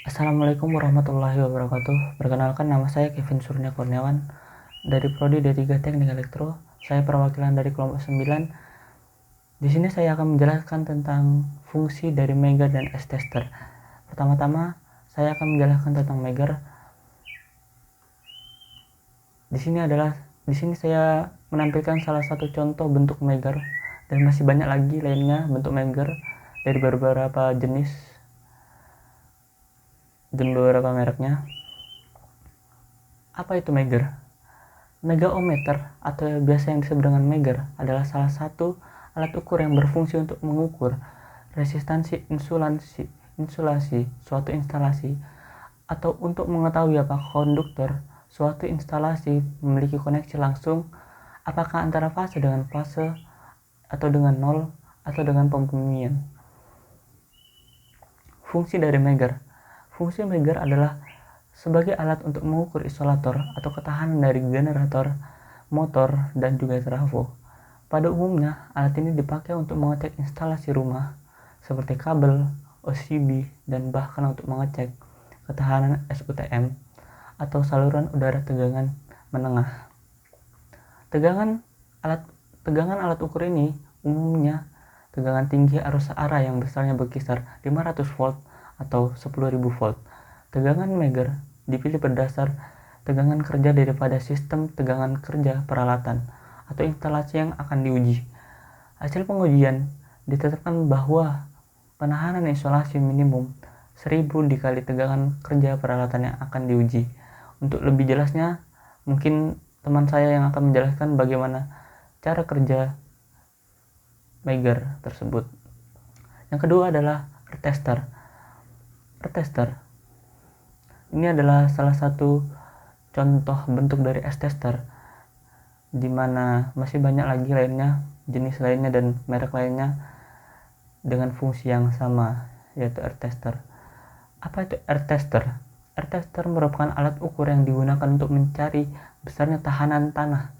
Assalamualaikum warahmatullahi wabarakatuh. Perkenalkan, nama saya Kevin Surnia Kurniawan dari Prodi D3 Teknik Elektro. Saya perwakilan dari kelompok 9. Di sini saya akan menjelaskan tentang fungsi dari Megger dan S-tester. Pertama-tama, saya akan menjelaskan tentang Megger. Di sini saya menampilkan salah satu contoh bentuk Megger dan masih banyak lagi lainnya bentuk Megger dari beberapa jenis dan beberapa mereknya. Apa itu Megger? Megaometer atau biasa yang disebut dengan Megger adalah salah satu alat ukur yang berfungsi untuk mengukur resistansi insulasi suatu instalasi atau untuk mengetahui apakah konduktor suatu instalasi memiliki koneksi langsung, apakah antara fase dengan fase atau dengan nol atau dengan pembumian. Fungsi dari Megger. Fungsi Megger adalah sebagai alat untuk mengukur isolator atau ketahanan dari generator, motor, dan juga trafo. Pada umumnya, alat ini dipakai untuk mengecek instalasi rumah seperti kabel, OCB, dan bahkan untuk mengecek ketahanan SUTM atau saluran udara tegangan menengah. Tegangan alat ukur ini umumnya tegangan tinggi arus arah yang besarnya berkisar 500 volt atau 10.000 volt. Tegangan Megger dipilih berdasar tegangan kerja daripada sistem tegangan kerja peralatan atau instalasi yang akan diuji. Hasil pengujian ditetapkan bahwa penahanan isolasi minimum 1000 dikali tegangan kerja peralatan yang akan diuji. Untuk lebih jelasnya, mungkin teman saya yang akan menjelaskan bagaimana cara kerja Megger tersebut. Yang kedua adalah retester. Ini adalah salah satu contoh bentuk dari S-tester, di mana masih banyak lagi lainnya, jenis lainnya dan merek lainnya dengan fungsi yang sama, yaitu R-tester. Apa itu R-tester? R-tester merupakan alat ukur yang digunakan untuk mencari besarnya tahanan tanah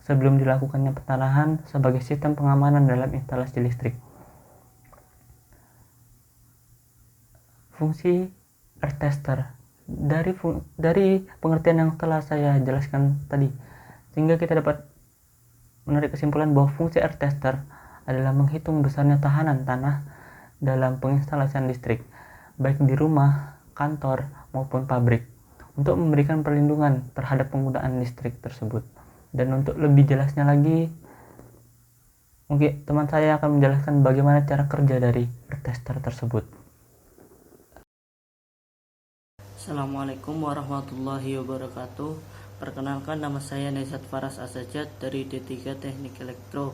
sebelum dilakukannya petanahan sebagai sistem pengamanan dalam instalasi listrik. Fungsi R-tester dari pengertian yang telah saya jelaskan tadi, sehingga kita dapat menarik kesimpulan bahwa fungsi R-tester adalah menghitung besarnya tahanan tanah dalam penginstalasian listrik, baik di rumah, kantor, maupun pabrik, untuk memberikan perlindungan terhadap penggunaan listrik tersebut. Dan untuk lebih jelasnya lagi, mungkin teman saya akan menjelaskan bagaimana cara kerja dari R-tester tersebut. Assalamualaikum warahmatullahi wabarakatuh. Perkenalkan, nama saya Nezat Faras Asajat dari D3 Teknik Elektro.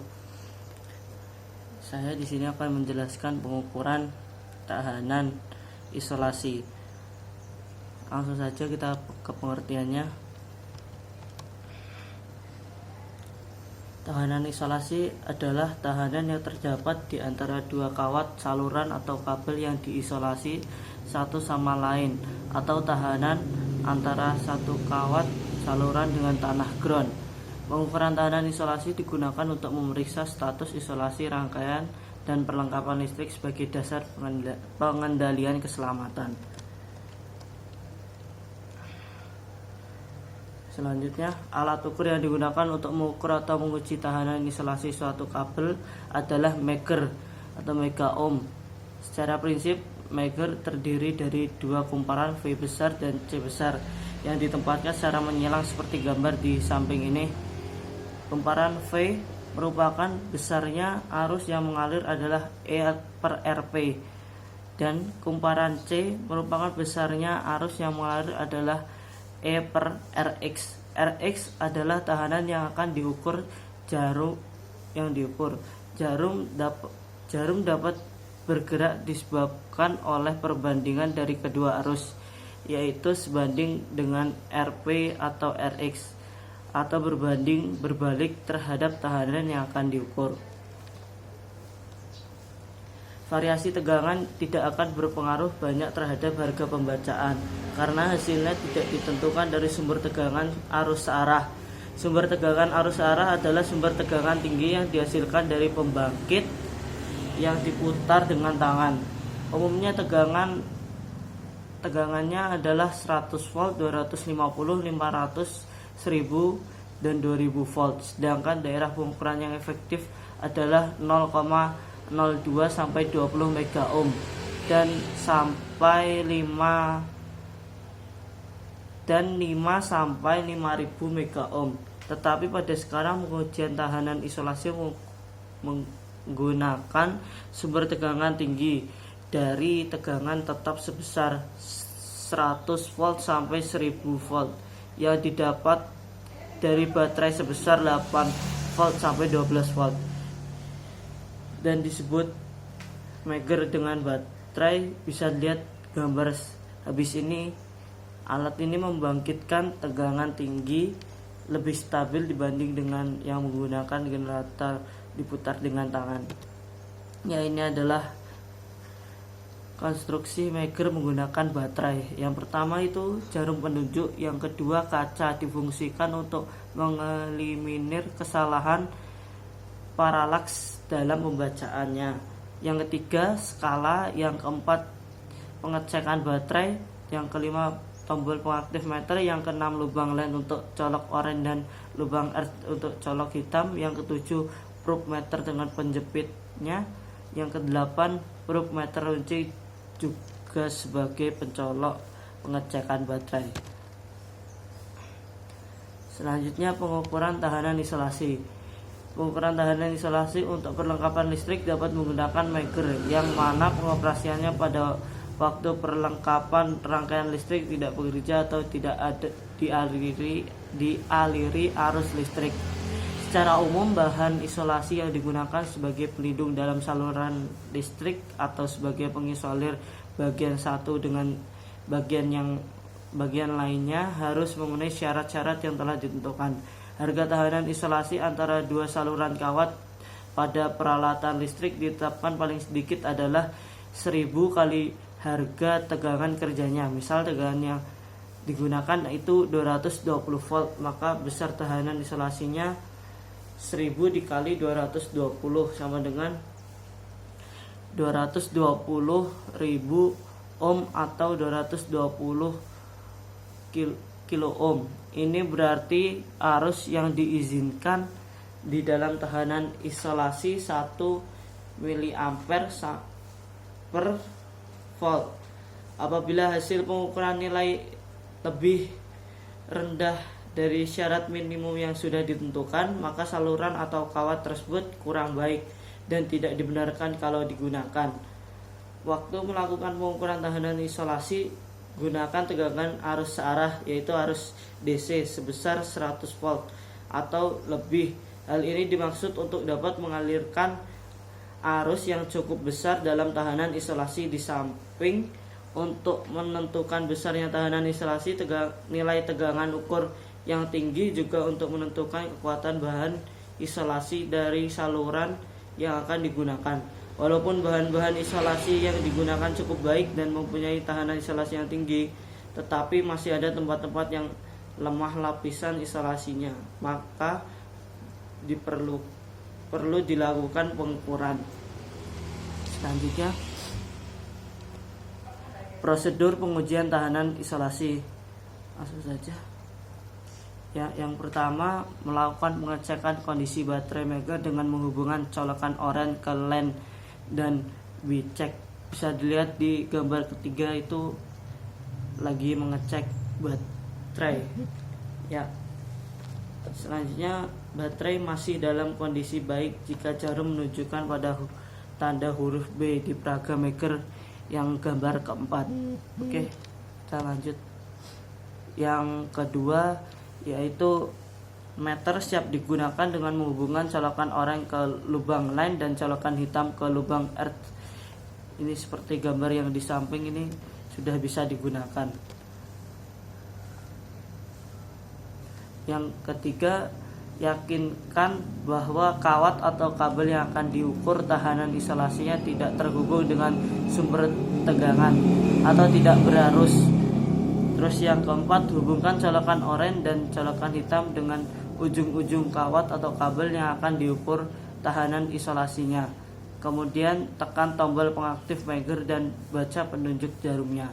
Saya di sini akan menjelaskan pengukuran tahanan isolasi. Langsung saja kita ke pengertiannya. Tahanan isolasi adalah tahanan yang terdapat di antara dua kawat saluran atau kabel yang diisolasi satu sama lain, atau tahanan antara satu kawat saluran dengan tanah ground. Pengukuran tahanan isolasi digunakan untuk memeriksa status isolasi rangkaian dan perlengkapan listrik sebagai dasar pengendalian keselamatan. Selanjutnya, alat ukur yang digunakan untuk mengukur atau menguji tahanan isolasi suatu kabel adalah Megger atau mega ohm. Secara prinsip, Megger terdiri dari dua kumparan V besar dan C besar yang ditempatkan secara menyilang seperti gambar di samping ini. Kumparan V merupakan besarnya arus yang mengalir adalah E per Rp, dan kumparan C merupakan besarnya arus yang mengalir adalah E per Rx. Rx adalah tahanan yang akan diukur jarum yang diukur. Jarum dapat bergerak disebabkan oleh perbandingan dari kedua arus, yaitu sebanding dengan Rp atau Rx, atau berbalik terhadap tahanan yang akan diukur. Variasi tegangan tidak akan berpengaruh banyak terhadap harga pembacaan, karena hasilnya tidak ditentukan dari sumber tegangan arus searah. Sumber tegangan arus searah adalah sumber tegangan tinggi yang dihasilkan dari pembangkit yang diputar dengan tangan. Umumnya tegangan tegangannya adalah 100 volt, 250, 500, 1000 dan 2000 volt. Sedangkan daerah pengukuran yang efektif adalah 0,02 sampai 20 mega ohm dan sampai 5 sampai 5000 mega ohm. Tetapi pada sekarang pengujian tahanan isolasi menggunakan sumber tegangan tinggi dari tegangan tetap sebesar 100 volt sampai 1000 volt yang didapat dari baterai sebesar 8 volt sampai 12 volt dan disebut Megger dengan baterai. Bisa lihat gambar habis ini. Alat ini membangkitkan tegangan tinggi lebih stabil dibanding dengan yang menggunakan generator diputar dengan tangan. Ya, ini adalah konstruksi Megger menggunakan baterai. Yang pertama itu jarum penunjuk, yang kedua kaca difungsikan untuk mengeliminir kesalahan paralaks dalam pembacaannya. Yang ketiga skala, yang keempat pengecekan baterai, yang kelima tombol pengaktif meter, yang keenam lubang len untuk colok oranye dan lubang earth untuk colok hitam, yang ketujuh probe meter dengan penjepitnya, yang kedelapan probe meter kunci juga sebagai pencolok pengecekan baterai. Selanjutnya pengukuran tahanan isolasi. Pengukuran tahanan isolasi untuk perlengkapan listrik dapat menggunakan Megger, yang mana pengoperasiannya pada waktu perlengkapan rangkaian listrik tidak bekerja atau tidak ada dialiri arus listrik. Secara umum, bahan isolasi yang digunakan sebagai pelindung dalam saluran listrik atau sebagai pengisolir bagian satu dengan bagian lainnya harus memenuhi syarat-syarat yang telah ditentukan. Harga tahanan isolasi antara dua saluran kawat pada peralatan listrik ditetapkan paling sedikit adalah 1000 kali harga tegangan kerjanya. Misal tegangan yang digunakan itu 220 volt, maka besar tahanan isolasinya 1000 dikali 220 sama dengan 220.000 ohm atau 220 kilo ohm. Ini berarti arus yang diizinkan di dalam tahanan isolasi 1 miliampere per volt. Apabila hasil pengukuran nilai lebih rendah dari syarat minimum yang sudah ditentukan, maka saluran atau kawat tersebut kurang baik dan tidak dibenarkan kalau digunakan. Waktu melakukan pengukuran tahanan isolasi, gunakan tegangan arus searah, yaitu arus DC sebesar 100 volt atau lebih. Hal ini dimaksud untuk dapat mengalirkan arus yang cukup besar dalam tahanan isolasi. Di samping untuk menentukan besarnya tahanan isolasi, nilai tegangan ukur yang tinggi juga untuk menentukan kekuatan bahan isolasi dari saluran yang akan digunakan. Walaupun bahan-bahan isolasi yang digunakan cukup baik dan mempunyai tahanan isolasi yang tinggi, tetapi masih ada tempat-tempat yang lemah lapisan isolasinya, maka perlu dilakukan pengukuran. Selanjutnya, prosedur pengujian tahanan isolasi. Langsung saja. Ya, yang pertama melakukan pengecekan kondisi baterai Megger dengan menghubungkan colokan oranye ke len dan dicek. Bisa dilihat di gambar ketiga itu lagi mengecek baterai. Ya. Selanjutnya, baterai masih dalam kondisi baik jika jarum menunjukkan pada tanda huruf B di peraga Megger yang gambar keempat. Oke, kita lanjut. Yang kedua yaitu meter siap digunakan dengan menghubungkan colokan oranye ke lubang line dan colokan hitam ke lubang earth. Ini seperti gambar yang di samping ini sudah bisa digunakan. Yang ketiga, yakinkan bahwa kawat atau kabel yang akan diukur tahanan isolasinya tidak terhubung dengan sumber tegangan atau tidak berarus. Terus yang keempat, hubungkan colokan oranye dan colokan hitam dengan ujung-ujung kawat atau kabel yang akan diukur tahanan isolasinya. Kemudian tekan tombol pengaktif Megger dan baca penunjuk jarumnya.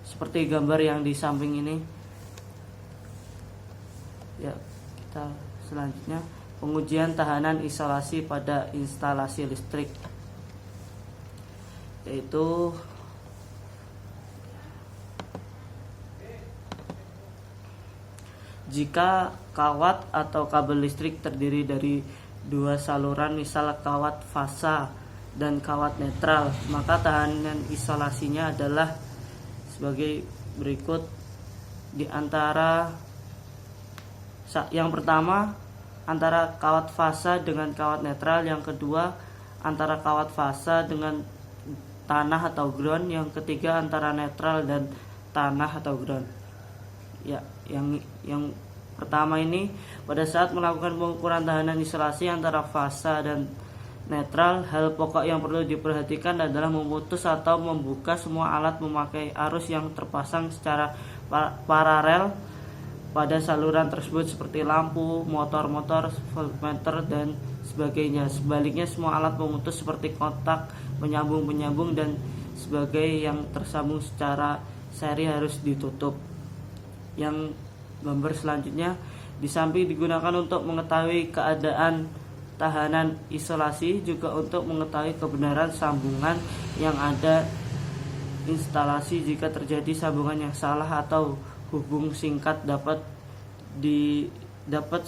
seperti gambar yang di samping ini. Ya, kita selanjutnya pengujian tahanan isolasi pada instalasi listrik, yaitu jika kawat atau kabel listrik terdiri dari dua saluran, misal kawat fasa dan kawat netral, maka tahanan isolasinya adalah sebagai berikut. Di antara yang pertama antara kawat fasa dengan kawat netral, yang kedua antara kawat fasa dengan tanah atau ground, yang ketiga antara netral dan tanah atau ground. Ya, yang pertama ini, pada saat melakukan pengukuran tahanan isolasi antara fasa dan netral, hal pokok yang perlu diperhatikan adalah memutus atau membuka semua alat memakai arus yang terpasang secara paralel pada saluran tersebut seperti lampu, motor-motor, voltmeter dan sebagainya. Sebaliknya, semua alat pemutus seperti kontak, penyambung dan sebagai yang tersambung secara seri harus ditutup. Yang gambar selanjutnya, di samping digunakan untuk mengetahui keadaan tahanan isolasi, juga untuk mengetahui kebenaran sambungan yang ada instalasi. Jika terjadi sambungan yang salah atau hubung singkat dapat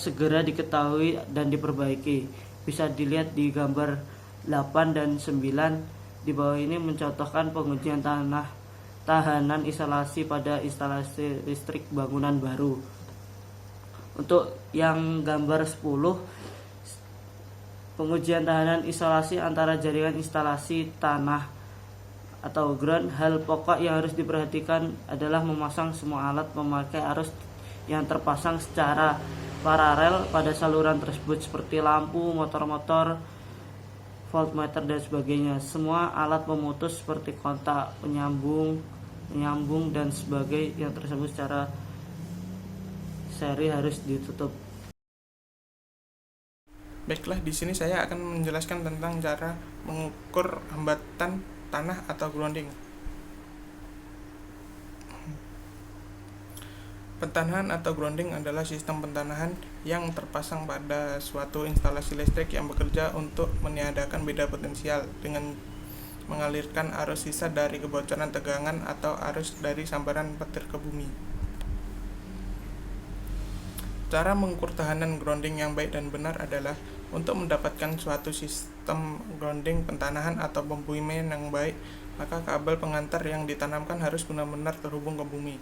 segera diketahui dan diperbaiki. Bisa dilihat di gambar 8 dan 9 di bawah ini, mencontohkan pengujian tahanan isolasi pada instalasi listrik bangunan baru. Untuk yang gambar 10, pengujian tahanan isolasi antara jaringan instalasi tanah atau ground, hal pokok yang harus diperhatikan adalah memasang semua alat memakai arus yang terpasang secara paralel pada saluran tersebut seperti lampu, motor-motor, voltmeter dan sebagainya. Semua alat pemutus seperti kontak, penyambung dan sebagainya yang tersebut secara seri harus ditutup. Baiklah, di sini saya akan menjelaskan tentang cara mengukur hambatan tanah atau grounding. Pentanahan atau grounding adalah sistem pentanahan yang terpasang pada suatu instalasi listrik yang bekerja untuk meniadakan beda potensial dengan mengalirkan arus sisa dari kebocoran tegangan atau arus dari sambaran petir ke bumi. Cara mengukur tahanan grounding yang baik dan benar adalah untuk mendapatkan suatu sistem grounding pentanahan atau pembumian yang baik, maka kabel pengantar yang ditanamkan harus benar-benar terhubung ke bumi.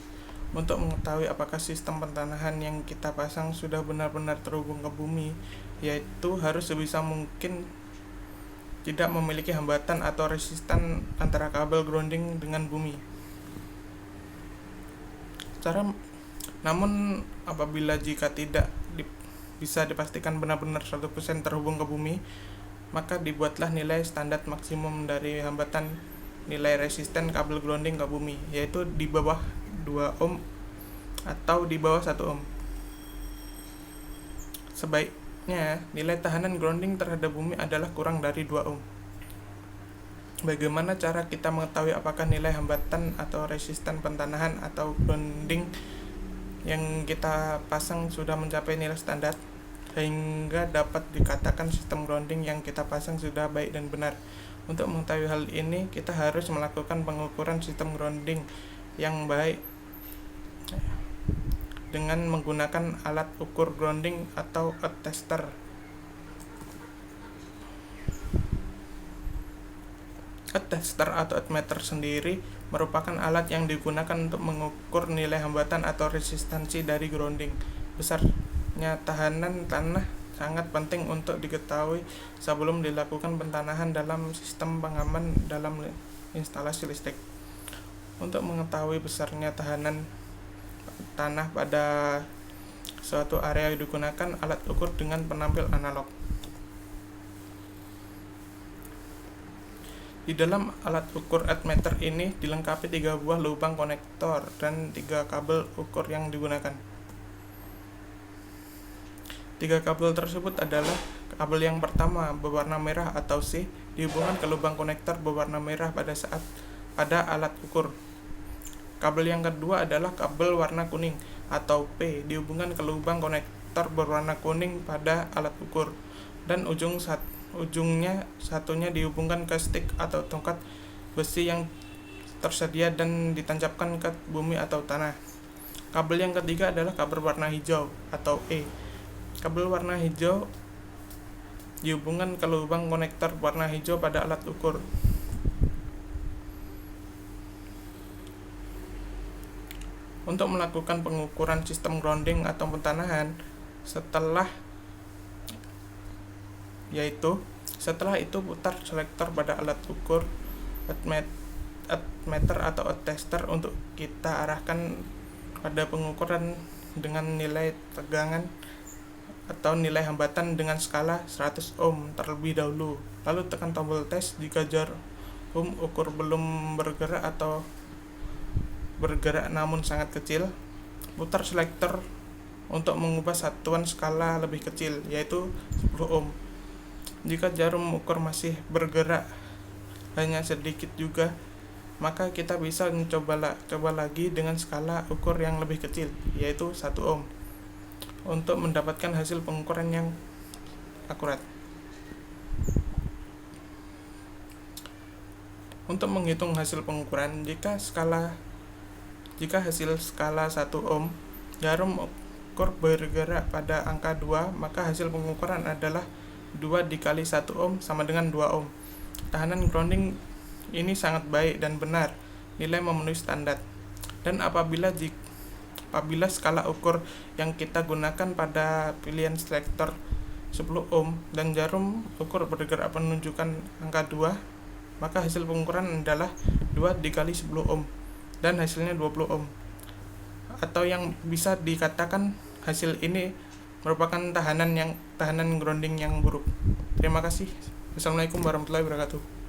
Untuk mengetahui apakah sistem pentanahan yang kita pasang sudah benar-benar terhubung ke bumi, yaitu harus sebisa mungkin tidak memiliki hambatan atau resistan antara kabel grounding dengan bumi. Namun apabila jika tidak bisa dipastikan benar-benar 100% terhubung ke bumi, maka dibuatlah nilai standar maksimum dari hambatan nilai resisten kabel grounding ke bumi, yaitu di bawah 2 ohm atau di bawah 1 ohm. Sebaiknya nilai tahanan grounding terhadap bumi adalah kurang dari 2 ohm. Bagaimana cara kita mengetahui apakah nilai hambatan atau resisten pentanahan atau grounding yang kita pasang sudah mencapai nilai standar sehingga dapat dikatakan sistem grounding yang kita pasang sudah baik dan benar? Untuk mengetahui hal ini, kita harus melakukan pengukuran sistem grounding yang baik dengan menggunakan alat ukur grounding atau tester. Tester atau meter sendiri merupakan alat yang digunakan untuk mengukur nilai hambatan atau resistansi dari grounding. Besarnya tahanan tanah sangat penting untuk diketahui sebelum dilakukan pentanahan dalam sistem pengaman dalam instalasi listrik. Untuk mengetahui besarnya tahanan tanah pada suatu area digunakan alat ukur dengan penampil analog. Di dalam alat ukur meter ini dilengkapi 3 buah lubang konektor dan 3 kabel ukur yang digunakan. 3 kabel tersebut adalah kabel yang pertama berwarna merah atau C dihubungkan ke lubang konektor berwarna merah pada alat ukur. Kabel yang kedua adalah kabel warna kuning atau P, dihubungkan ke lubang konektor berwarna kuning pada alat ukur, dan ujungnya satunya dihubungkan ke stik atau tongkat besi yang tersedia dan ditancapkan ke bumi atau tanah. Kabel yang ketiga adalah kabel warna hijau atau E. Kabel warna hijau dihubungkan ke lubang konektor warna hijau pada alat ukur. Untuk melakukan pengukuran sistem grounding atau pentanahan, setelah itu putar selektor pada alat ukur meter atau tester untuk kita arahkan pada pengukuran dengan nilai tegangan atau nilai hambatan dengan skala 100 ohm terlebih dahulu. Lalu tekan tombol tes jika jarum ukur belum bergerak atau bergerak namun sangat kecil. Putar selektor untuk mengubah satuan skala lebih kecil, yaitu 10 ohm. Jika jarum ukur masih bergerak hanya sedikit juga, maka kita bisa coba lagi dengan skala ukur yang lebih kecil, yaitu 1 ohm, untuk mendapatkan hasil pengukuran yang akurat. Untuk menghitung hasil pengukuran, jika hasil skala 1 ohm, jarum ukur bergerak pada angka 2, maka hasil pengukuran adalah 2 dikali 1 ohm sama dengan 2 ohm. Tahanan grounding ini sangat baik dan benar, nilai memenuhi standar. Dan apabila skala ukur yang kita gunakan pada pilihan selektor 10 ohm dan jarum ukur bergerak menunjukkan angka 2, maka hasil pengukuran adalah 2 dikali 10 ohm dan hasilnya 20 ohm. Atau yang bisa dikatakan hasil ini merupakan tahanan grounding yang buruk. Terima kasih. Assalamualaikum warahmatullahi wabarakatuh.